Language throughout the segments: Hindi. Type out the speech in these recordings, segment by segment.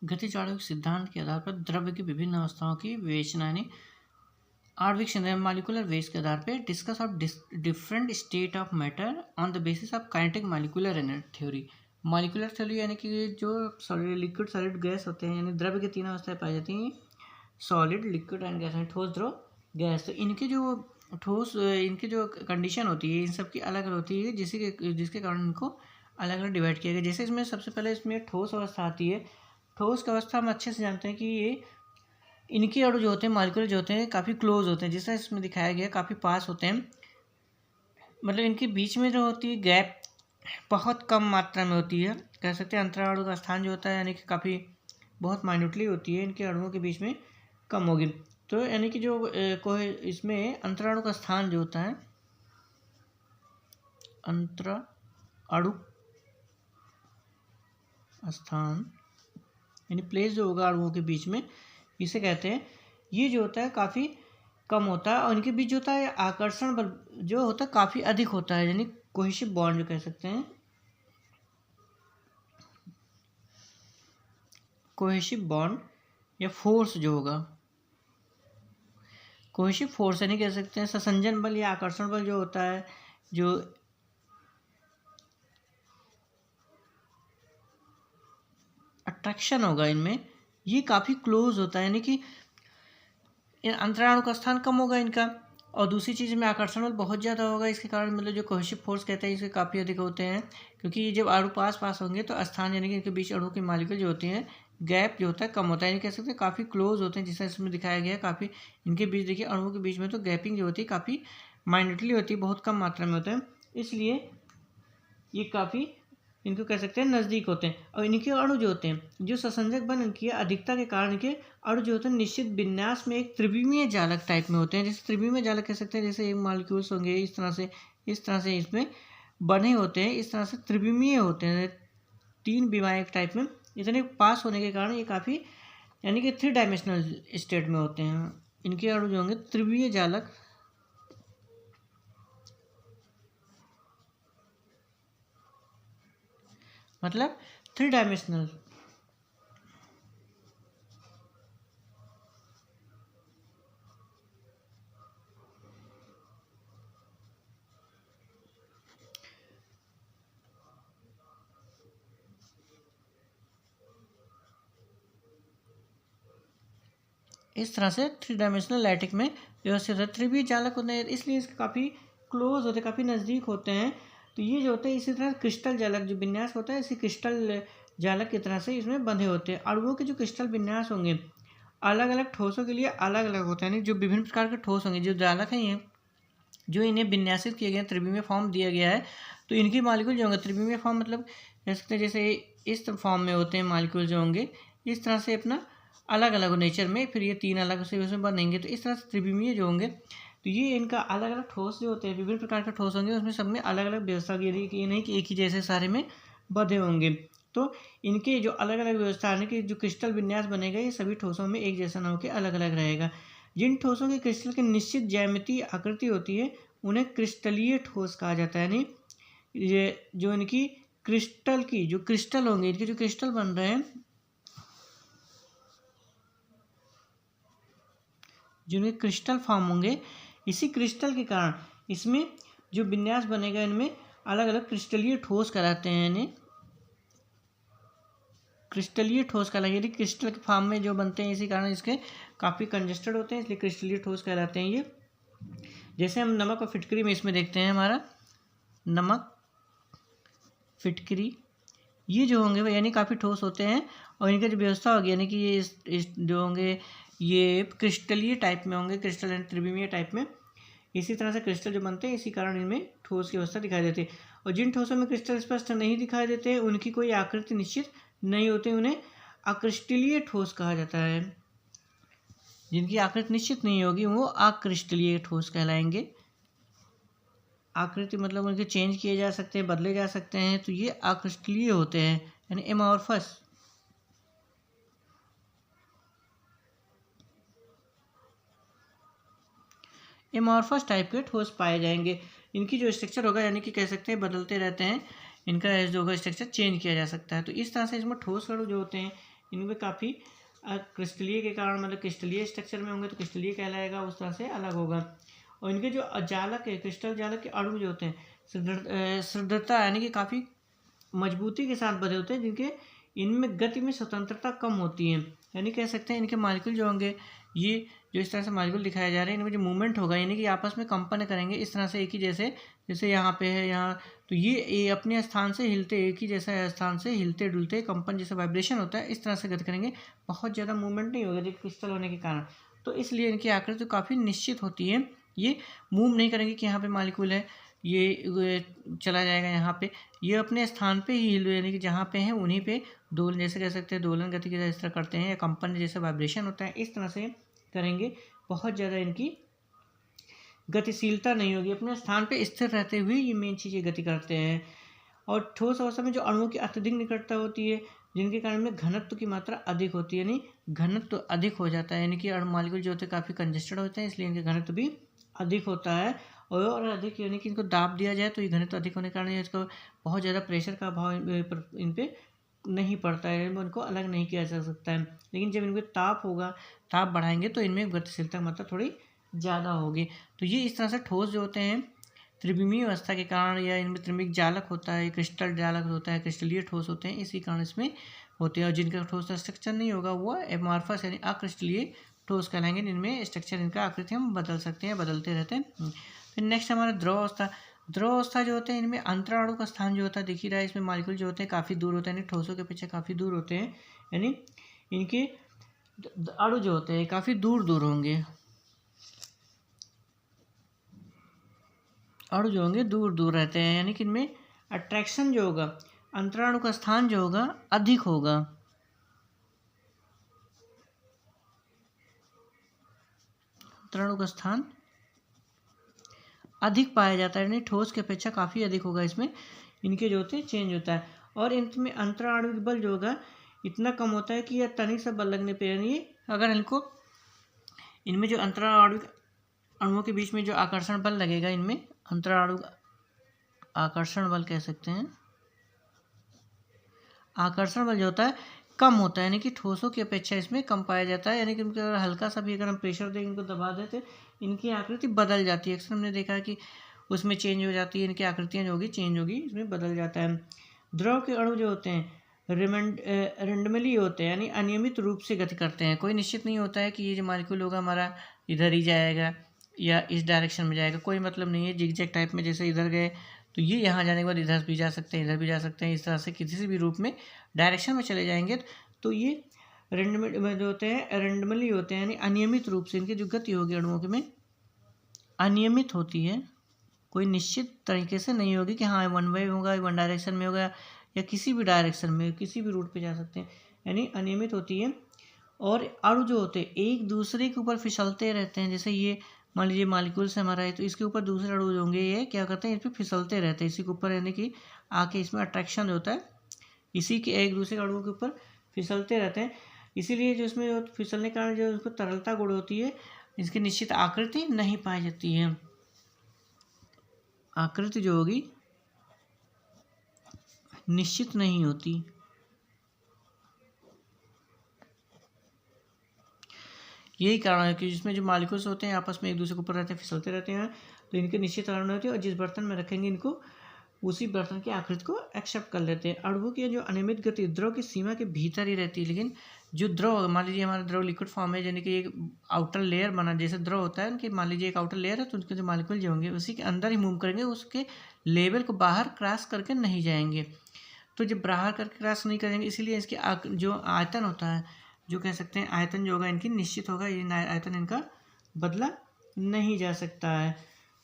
गतिज आणविक सिद्धांत के आधार पर द्रव्य की विभिन्न अवस्थाओं की विवेचना यानी आणविक संरचना मॉलिक्यूलर वेट्स के आधार पर discuss of different state of matter on the basis of kinetic molecular theory. Molecular theory यानी कि जो सॉलिड लिक्विड सॉलिड गैस होते हैं, यानी द्रव्य की तीन अवस्थाएं पाई जाती हैं, सॉलिड लिक्विड एंड गैस, ठोस द्रव गैस। तो इनके जो ठोस इनकी जो कंडीशन होती है इन सब की अलग अलग होती है, जिसके कारण इनको अलग अलग डिवाइड किया गया। जैसे इसमें सबसे पहले इसमें ठोस अवस्था आती है। ठोस की अवस्था हम अच्छे से जानते हैं कि ये इनके अणु जो होते हैं, मॉलिक्यूल जो होते हैं, काफ़ी क्लोज होते हैं, जिससे इसमें दिखाया गया काफ़ी पास होते हैं। मतलब इनके बीच में जो होती है गैप बहुत कम मात्रा में होती है, कह सकते हैं अंतराणु का स्थान जो होता है यानी कि काफ़ी बहुत माइन्यूटली होती है, इनके अणुओं के बीच में कम होगी। तो यानी कि जो इसमें अंतराणु का स्थान जो होता है, अंतराणु स्थान यानी प्लेस जो होगा अणुओं के बीच में, इसे कहते हैं, ये जो होता है काफ़ी कम होता है। और इनके बीच जो होता है आकर्षण बल जो होता है काफ़ी अधिक होता है, यानी कोहेसिव बॉन्ड जो कह सकते हैं, कोहेसिव बॉन्ड या फोर्स जो होगा, कोहेसिव फोर्स यानी कह सकते हैं संसंजन बल या आकर्षण बल जो होता है, जो अट्रैक्शन होगा इनमें, ये काफ़ी क्लोज होता है, यानी कि अंतराणु का स्थान कम होगा इनका। और दूसरी चीज़ में आकर्षण बल बहुत ज़्यादा होगा, इसके कारण मतलब जो कोहेसिव फोर्स कहते हैं इसे काफ़ी अधिक होते हैं, क्योंकि जब अणु पास पास होंगे तो स्थान यानी कि इनके बीच अणु की मॉलिक्यूल जो होती हैं गैप जो होता है कम होता है, यानी कह सकते हैं काफ़ी क्लोज होते हैं, जिससे इसमें दिखाया गया है काफ़ी इनके बीच देखिए अणुओं के बीच में तो गैपिंग जो होती है काफ़ी माइन्यूटली होती है, बहुत कम मात्रा में होता है, इसलिए ये काफ़ी इनको कह सकते हैं नज़दीक होते हैं। और इनके अणु जो होते हैं, जो ससंजक बल इनकी अधिकता के कारण इनके अणु जो होते हैं निश्चित विन्यास में एक त्रिविमीय जालक टाइप में होते हैं। जैसे त्रिविमीय जालक कह सकते हैं, जैसे एक मॉलिक्यूल्स होंगे इस तरह से इसमें बने होते हैं, इस तरह से त्रिविमीय होते हैं, तीन विमायक टाइप में इतने पास होने के कारण ये काफ़ी यानी कि 3 डायमेंशनल स्टेट में होते हैं। इनके अणु जो होंगे त्रिविमीय जालक मतलब 3 डायमेंशनल। इस तरह से 3 डायमेंशनल लैटिक में व्यवस्थित है। त्रिविमीय जालक होते हैं इसलिए इसके काफ़ी क्लोज होते हैं, काफ़ी नज़दीक होते हैं। तो ये जो होते हैं इसी तरह क्रिस्टल जालक जो विन्यास होता है, इसी क्रिस्टल जालक की तरह से इसमें बंधे होते हैं। अणुओं के जो क्रिस्टल विन्यास होंगे अलग अलग ठोसों के लिए अलग अलग होते हैं, यानी जो विभिन्न प्रकार के ठोस होंगे, जो जालक हैं ये जो इन्हें विन्यासित किए गए त्रिविमीय फॉर्म दिया गया है, तो इनकी मॉलिक्यूल जो होंगे त्रिविमीय फॉर्म मतलब कह सकते हैं जैसे इस फॉर्म में होते हैं मॉलिक्यूल जो होंगे, इस तरह से अपना अलग अलग नेचर में, फिर ये तीन अलग से उसमें बनेंगे, तो इस तरह से त्रिविमीय जो होंगे, तो ये इनका अलग अलग ठोस जो होते हैं विभिन्न प्रकार के ठोस होंगे, उसमें सब में अलग अलग व्यवस्था की गई, ये नहीं कि एक ही जैसे सारे में बंधे होंगे। तो इनके जो अलग अलग व्यवस्था आने के जो क्रिस्टल विन्यास बनेगा ये सभी ठोसों में एक जैसा न होकर अलग अलग रहेगा। जिन ठोसों के क्रिस्टल की निश्चित ज्यामितीय आकृति होती है उन्हें क्रिस्टलीय ठोस कहा जाता है, यानी ये जो इनकी क्रिस्टल की जो क्रिस्टल होंगे, इनके जो क्रिस्टल बन रहे हैं, जो इनके क्रिस्टल फॉर्म होंगे, इसी क्रिस्टल के कारण इसमें जो विन्यास बनेगा इनमें अलग अलग क्रिस्टलीय ठोस कहलाते हैं, यानी क्रिस्टलीय ठोस कहलाते हैं, यदि क्रिस्टल के फॉर्म में जो बनते हैं इसी कारण इसके काफ़ी कंजेस्टेड होते हैं, इसलिए क्रिस्टलीय ठोस कहलाते हैं ये। जैसे हम नमक और फिटकरी में इसमें देखते हैं, हमारा नमक फिटकरी ये जो होंगे वो यानी काफ़ी ठोस होते हैं, और इनकी जो व्यवस्था होगी यानी कि ये इस जो होंगे ये क्रिस्टलीय टाइप में होंगे, क्रिस्टल एंड त्रिविमीय टाइप में, इसी तरह से क्रिस्टल जो बनते हैं इसी कारण इनमें ठोस की अवस्था दिखाई देती है। और जिन ठोसों में क्रिस्टल स्पष्ट नहीं दिखाई देते उनकी कोई आकृति निश्चित नहीं होती, उन्हें अक्रिस्टलीय ठोस कहा जाता है। जिनकी आकृति निश्चित नहीं होगी वो अक्रिस्टलीय ठोस कहलाएंगे। आकृति मतलब उनके चेंज किए जा सकते हैं, बदले जा सकते हैं, तो ये अक्रिस्टलीय होते हैं, यानी एमॉर्फस। एमॉर्फस टाइप के ठोस पाए जाएंगे। इनकी जो स्ट्रक्चर होगा यानी कि कह सकते हैं बदलते रहते हैं, इनका जो होगा स्ट्रक्चर चेंज किया जा सकता है। तो इस तरह से इसमें ठोस अणु जो होते हैं इनमें काफ़ी क्रिस्टलीय के कारण मतलब क्रिस्टलीय स्ट्रक्चर में होंगे तो क्रिस्टलीय कहलाएगा, उस तरह से अलग होगा। और इनके जो जालक है, क्रिस्टल जालक के अणु जो होते हैं सुदृढ़ता यानी कि काफ़ी मजबूती के साथ बने होते हैं, जिनके इनमें गति में स्वतंत्रता कम होती है। यानी कह सकते हैं इनके मॉलिक्यूल जो होंगे, ये जो इस तरह से मॉलिक्यूल दिखाए जा रहे हैं, इनमें जो मूवमेंट होगा यानी कि आपस में कंपन करेंगे इस तरह से एक ही जैसे यहाँ पे है यहाँ, तो ये अपने स्थान से हिलते, एक ही जैसा स्थान से हिलते डुलते कंपन जैसे वाइब्रेशन होता है इस तरह से गति करेंगे। बहुत ज़्यादा मूवमेंट नहीं होगा क्रिस्टल होने के कारण, तो इसलिए इनकी आकृति काफ़ी निश्चित होती है। ये मूव नहीं करेंगे कि यहाँ पे मॉलिक्यूल है ये चला जाएगा यहाँ पे, ये अपने स्थान पे ही हिल यानी कि जहाँ पे हैं उन्हीं पे दोलन, जैसे कह सकते हैं दोलन गति की इस तरह करते हैं, या कंपन जैसे वाइब्रेशन होता है इस तरह से करेंगे। बहुत ज़्यादा इनकी गतिशीलता नहीं होगी, अपने स्थान पे स्थिर रहते हुए ये मेन चीज़ें गति करते हैं। और ठोस अवस्था में जो अणुओं की अत्यधिक निकटता होती है, जिनके कारण में घनत्व की मात्रा अधिक होती है, यानी घनत्व अधिक हो जाता है, यानी कि अणु मॉलिक्यूल जो होते हैं काफ़ी कंजेस्टेड होते हैं, इसलिए इनके घनत्व भी अधिक होता है। और अधिक यानी कि इनको दाब दिया जाए तो ये घनत्व अधिक होने के कारण इसको बहुत ज़्यादा प्रेशर का अभाव इन पे नहीं पड़ता है, उनको अलग नहीं किया जा सकता है। लेकिन जब इनमें ताप होगा, ताप बढ़ाएंगे तो इनमें गतिशीलता मतलब थोड़ी ज़्यादा होगी। तो ये इस तरह से ठोस जो होते हैं त्रिविमीय अवस्था के कारण, या इनमें त्रिमिक जालक होता है, क्रिस्टल जालक होता है, क्रिस्टलीय ठोस होते हैं, इसी कारण इसमें होते हैं। और जिनका ठोस स्ट्रक्चर नहीं होगा वो एमॉर्फस यानी अक्रिस्टलीय ठोस कहलाएंगे, जिनमें स्ट्रक्चर इनका आकृति हम बदल सकते हैं, बदलते रहते हैं। फिर नेक्स्ट हमारा द्रव अवस्था। द्रव अवस्था जो होते हैं इनमें अंतराणु का स्थान जो होता है दिख ही रहा है, इसमें मॉलिक्यूल जो होते हैं काफ़ी दूर होते हैं, यानी ठोसों के पीछे काफ़ी दूर होते हैं, यानी इनके अणु जो होते हैं काफ़ी दूर दूर होंगे, अणु जो होंगे दूर दूर रहते हैं, यानी कि इनमें अट्रैक्शन जो होगा, अंतराणु का स्थान जो होगा अधिक होगा। अंतराणु का स्थान अधिक पाया जाता है, यानी ठोस की अपेक्षा काफ़ी अधिक होगा, इसमें इनके जो होते हैं चेंज होता है। और इनमें अंतराणु बल जो होगा इतना कम होता है कि यह तनिक से बल लगने पर, यानी अगर इनको इनमें जो अंतराणु अणुओं के बीच में जो आकर्षण बल लगेगा, इनमें अंतराणु आकर्षण बल कह सकते हैं, आकर्षण बल जो होता है कम होता है, यानी कि ठोसों की अपेक्षा इसमें कम पाया जाता है। यानी कि उनके अगर हल्का सा भी अगर हम प्रेशर दें, इनको दबा देते, इनकी आकृति बदल जाती है। अक्सर हमने देखा है कि उसमें चेंज हो जाती है, इनकी आकृतियाँ जो होगी चेंज होगी, इसमें बदल जाता है। द्रव के अणु जो होते हैं रेंडमली होते हैं, यानी अनियमित रूप से गति करते हैं। कोई निश्चित नहीं होता है कि ये जो मॉलिक्यूल होगा हमारा इधर ही जाएगा या इस डायरेक्शन में जाएगा, कोई मतलब नहीं है। जिगजैग टाइप में जैसे इधर गए तो ये यहाँ जाने के बाद इधर भी जा सकते हैं, इधर भी जा सकते हैं, इस तरह से किसी भी रूप में डायरेक्शन में चले जाएंगे। तो ये रेंडमली जो होते हैं रेंडमली होते हैं, यानी अनियमित रूप से इनकी जो गति होगी अणुओं के में अनियमित होती है, कोई निश्चित तरीके से नहीं होगी कि हाँ वन वे होगा, वन डायरेक्शन में होगा, या किसी भी डायरेक्शन में किसी भी रूट पे जा सकते हैं, यानी अनियमित होती है। और अणु जो होते हैं एक दूसरे के ऊपर फिसलते रहते हैं, जैसे ये मान लीजिए मॉलिक्यूल से हमारा है तो इसके ऊपर दूसरे अणु जो होंगे ये क्या करते हैं, इस पर फिसलते रहते हैं इसी के ऊपर, यानी कि आके इसमें अट्रैक्शन होता है, इसी के एक दूसरे अणुओं के ऊपर फिसलते रहते हैं। इसीलिए जो इसमें जो फिसलने के कारण जो उसको तरलता गुण होती है, इसकी निश्चित आकृति नहीं पाई जाती है, आकृति जो होगी निश्चित नहीं होती। यही कारण है कि जिसमें जो मॉलिक्यूल्स होते हैं आपस में एक दूसरे के ऊपर रहते हैं, फिसलते रहते हैं, तो इनके निश्चित आकार होती है, और जिस बर्तन में रखेंगे इनको उसी बर्तन की आकृति को एक्सेप्ट कर लेते हैं। अणुओं की जो अनियमित गति द्रव की सीमा के भीतर ही रहती है, लेकिन जो द्रव मान लीजिए हमारा द्रव लिक्विड फॉर्म है, यानी कि एक आउटर लेयर बना जैसे द्रव होता है, उनकी मान लीजिए एक आउटर लेयर है, तो उनके जो मॉलिक्यूल जो होंगे उसी के अंदर ही मूव करेंगे, उसके लेवल को बाहर क्रॉस करके नहीं जाएंगे। तो जब बाहर करके क्रॉस नहीं करेंगे, इसीलिए इसकी जो आयतन होता है, जो कह सकते हैं आयतन जो होगा इनकी निश्चित होगा, ये आयतन इनका बदला नहीं जा सकता है।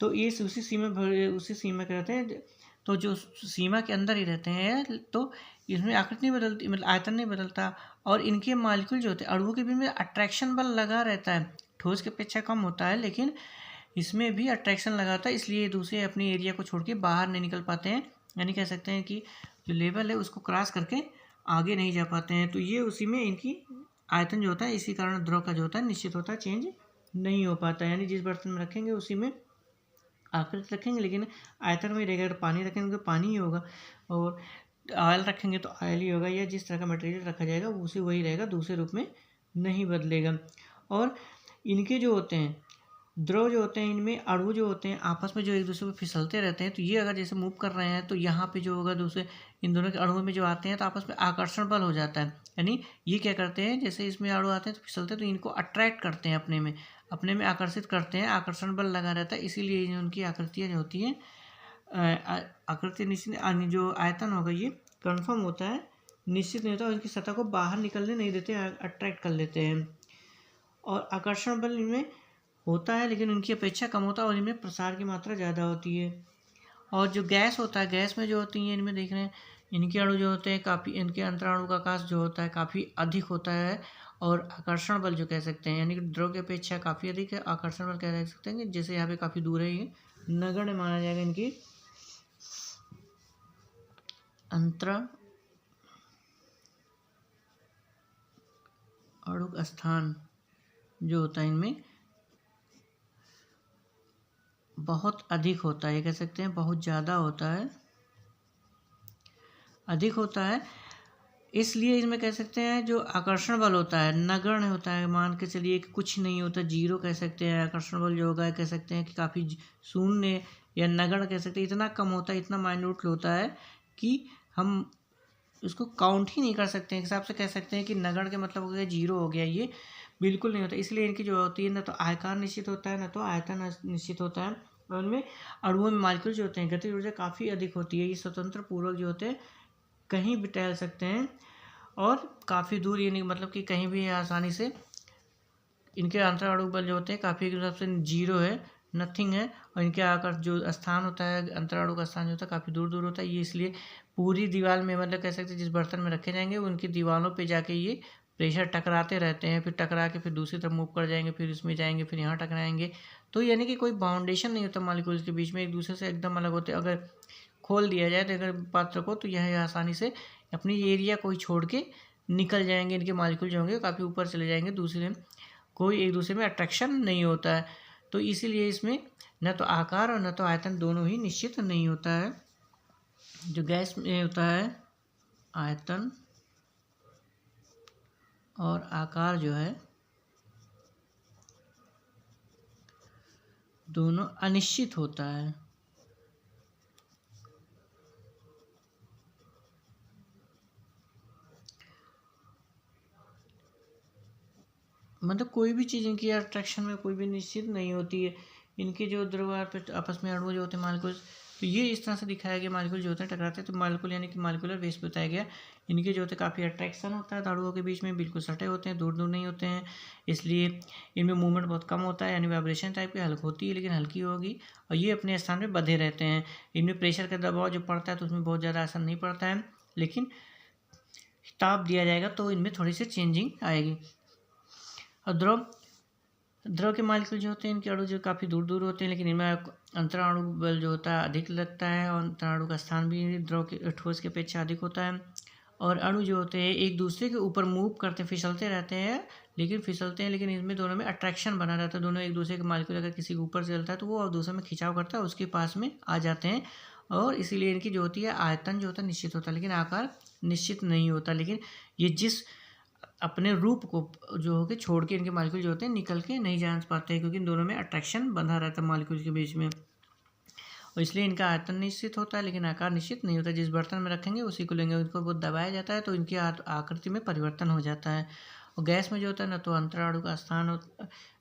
तो ये उसी सीमा के रहते हैं, तो जो सीमा के अंदर ही रहते हैं, तो इसमें आकृति नहीं बदलती, मतलब आयतन नहीं बदलता, और इनके मॉलिक्यूल जो होते हैं अणुओं के बीच में अट्रैक्शन बल लगा रहता है, ठोस की अपेक्षा कम होता है, लेकिन इसमें भी अट्रैक्शन लगा होता है, इसलिए दूसरे अपनी एरिया को छोड़ के बाहर नहीं निकल पाते हैं, यानी कह सकते हैं कि जो लेवल है उसको क्रॉस करके आगे नहीं जा पाते हैं। तो ये उसी में इनकी आयतन जो होता है, इसी कारण द्रव का जो होता है निश्चित होता है, चेंज नहीं हो पाता है। यानी जिस बर्तन में रखेंगे उसी में आकृति रखेंगे, लेकिन आयतन में रहेगा। अगर पानी रखेंगे तो पानी ही होगा, और ऑयल रखेंगे तो ऑयल ही होगा, या जिस तरह का मटेरियल रखा जाएगा वो उसी वही रहेगा, दूसरे रूप में नहीं बदलेगा। और इनके जो होते हैं द्रव जो होते हैं, इनमें अणु जो होते हैं आपस में जो एक दूसरे को फिसलते रहते हैं, तो ये अगर जैसे मूव कर रहे हैं तो यहाँ पे जो होगा दूसरे इन दोनों के अणुओं में जो आते हैं तो आपस में आकर्षण बल हो जाता है। यानी ये क्या करते हैं, जैसे इसमें अणु आते हैं तो फिसलते हैं तो इनको अट्रैक्ट करते हैं, अपने में आकर्षित करते हैं, आकर्षण बल लगा रहता है, इसीलिए उनकी आकृतियाँ जो होती हैं आकृति निश्चित जो आयतन होगा ये कन्फर्म होता है, निश्चित नहीं होता, उनकी सतह को बाहर निकलने नहीं देते, अट्रैक्ट कर लेते हैं। और आकर्षण बल इनमें होता है लेकिन उनकी अपेक्षा कम होता है और इनमें प्रसार की मात्रा ज़्यादा होती है। और जो गैस होता है, गैस में जो होती है इनमें देख रहे हैं इनके अणु जो होते हैं काफ़ी, इनके अंतराणु का आकाश जो होता है काफ़ी अधिक होता है, और आकर्षण बल जो कह सकते हैं यानी कि द्रव की अपेक्षा काफ़ी अधिक है, आकर्षण बल कह सकते हैं कि जैसे यहाँ पे काफ़ी दूर है, ये नगण्य माना जाएगा इनकी अंतराणु स्थान जो होता है इनमें बहुत अधिक होता है, ये कह सकते हैं बहुत ज़्यादा होता है, अधिक होता है। इसलिए इसमें कह सकते हैं जो आकर्षण बल होता है नगण्य होता है, मान के चलिए कि कुछ नहीं होता, जीरो कह सकते हैं। आकर्षण बल जो होगा कह सकते हैं कि काफ़ी शून्य या नगण्य कह सकते हैं, इतना कम होता है, इतना माइन्यूट होता है कि हम उसको काउंट ही नहीं कर सकते हैं। एक हिसाब से कह सकते हैं कि नगण्य के मतलब हो गया जीरो हो गया, ये बिल्कुल नहीं होता। इसलिए इनकी जो होती है ना तो आयकार निश्चित होता है, ना तो आयतन निश्चित होता है। और उनमें अणुओं में मॉलिक्यूल जो होते हैं गतिज ऊर्जा काफ़ी अधिक होती है, ये स्वतंत्र पूर्वक जो होते हैं कहीं भी टहल सकते हैं और काफ़ी दूर, यानी मतलब कि कहीं भी आसानी से। इनके अंतराणु बल जो होते हैं काफ़ी एक हिसाब से जीरो है, नथिंग है, और इनके आकर जो स्थान होता है अंतराणु का स्थान जो होता है काफ़ी दूर दूर होता है। ये इसलिए पूरी दीवार में मतलब कह सकते हैं जिस बर्तन में रखे जाएंगे उनकी दीवारों पे जाके ये प्रेशर टकराते रहते हैं, फिर टकरा के फिर दूसरी तरफ मूव कर जाएंगे, फिर इसमें जाएंगे, फिर यहाँ टकराएंगे। तो यानी कि कोई बाउंडेशन नहीं होता मॉलिक्यूल्स के बीच में, एक दूसरे से एकदम अलग होते हैं। अगर खोल दिया जाए तो अगर पात्र को तो यह आसानी से अपनी एरिया कोई छोड़ के निकल जाएंगे, इनके मॉलिक्यूल जो होंगे काफ़ी ऊपर चले जाएंगे, दूसरे कोई एक दूसरे में अट्रैक्शन नहीं होता है। तो इसीलिए इसमें न तो आकार और न तो आयतन दोनों ही निश्चित नहीं होता है। जो गैस में होता है आयतन और आकार जो है दोनों अनिश्चित होता है। मतलब कोई भी चीज़ इनकी अट्रैक्शन में कोई भी निश्चित नहीं होती है। इनके जो द्रव आपस में अणु जो होते हैं मॉलिक्यूल, तो ये इस तरह से दिखाया गया, मॉलिक्यूल जो होते हैं टकराते हैं तो मॉलिक्यूल यानी कि मॉलिक्यूलर बेस पे बताया गया। इनके जो होते हैं काफ़ी अट्रैक्शन होता है अणुओं के बीच में, बिल्कुल सटे होते हैं, दूर दूर नहीं होते हैं, इसलिए इनमें मूवमेंट बहुत कम होता है, यानी वाइब्रेशन टाइप की हल्की होती है लेकिन हल्की होगी, और ये अपने स्थान में बंधे रहते हैं। इनमें प्रेशर का दबाव जो पड़ता है तो उसमें बहुत ज़्यादा असर नहीं पड़ता है, लेकिन ताप दिया जाएगा तो इनमें थोड़ी सी चेंजिंग आएगी। और द्रव के मॉलिक्यूल जो होते हैं इनके अणु जो काफ़ी दूर दूर होते हैं, लेकिन इनमें अंतराणु बल जो होता है अधिक लगता है, और अंतराणु का स्थान भी द्रव के ठोस की अपेक्षा अधिक होता है। और अणु जो होते हैं एक दूसरे के ऊपर मूव करते फिसलते रहते हैं, लेकिन इसमें दोनों में अट्रैक्शन बना रहता है। दोनों एक दूसरे के मॉलिक्यूल अगर किसी के ऊपर चलता है तो वो और दूसरे में खिंचाव करता है, उसके पास में आ जाते हैं, और इसीलिए इनकी जो होती है आयतन जो होता है निश्चित होता है, लेकिन आकार निश्चित नहीं होता। लेकिन ये जिस अपने रूप को जो हो के छोड़ के इनके मॉलिक्यूल जो होते हैं निकल के नहीं जान पाते हैं, क्योंकि इन दोनों में अट्रैक्शन बंधा रहता है मॉलिक्यूल के बीच में, और इसलिए इनका आयतन निश्चित होता है लेकिन आकार निश्चित नहीं होता। जिस बर्तन में रखेंगे उसी को लेंगे, उनको बहुत दबाया जाता है तो इनकी आकृति में परिवर्तन हो जाता है। और गैस में जो होता है ना तो अंतराणु का स्थान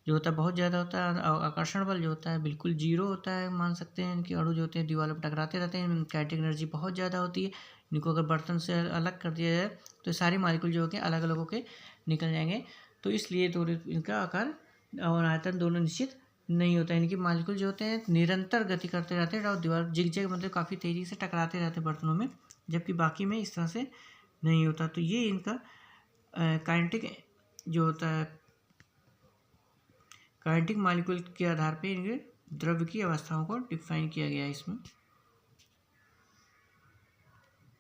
जो होता है बहुत ज़्यादा होता है, और आकर्षण बल जो होता है बिल्कुल जीरो होता है, मान सकते हैं। इनके अणु जो होते हैं दीवारों पर टकराते रहते हैं, काइनेटिक एनर्जी बहुत ज़्यादा होती है। इनको अगर बर्तन से अलग कर दिया जाए तो सारे मॉलिक्यूल जो होते हैं अलग अलग होकर निकल जाएंगे, तो इसलिए थोड़ी इनका आकार और आयतन दोनों निश्चित नहीं होता है। इनके मॉलिक्यूल जो होते हैं निरंतर गति करते रहते हैं और दीवार जिग मतलब काफ़ी तेज़ी से टकराते रहते हैं बर्तनों में, जबकि बाकी में इस तरह से नहीं होता। तो ये इनका काइनेटिक जो होता है काइनेटिक मॉलिक्यूल के आधार पे इनके द्रव्य की अवस्थाओं को डिफाइन किया गया है इसमें।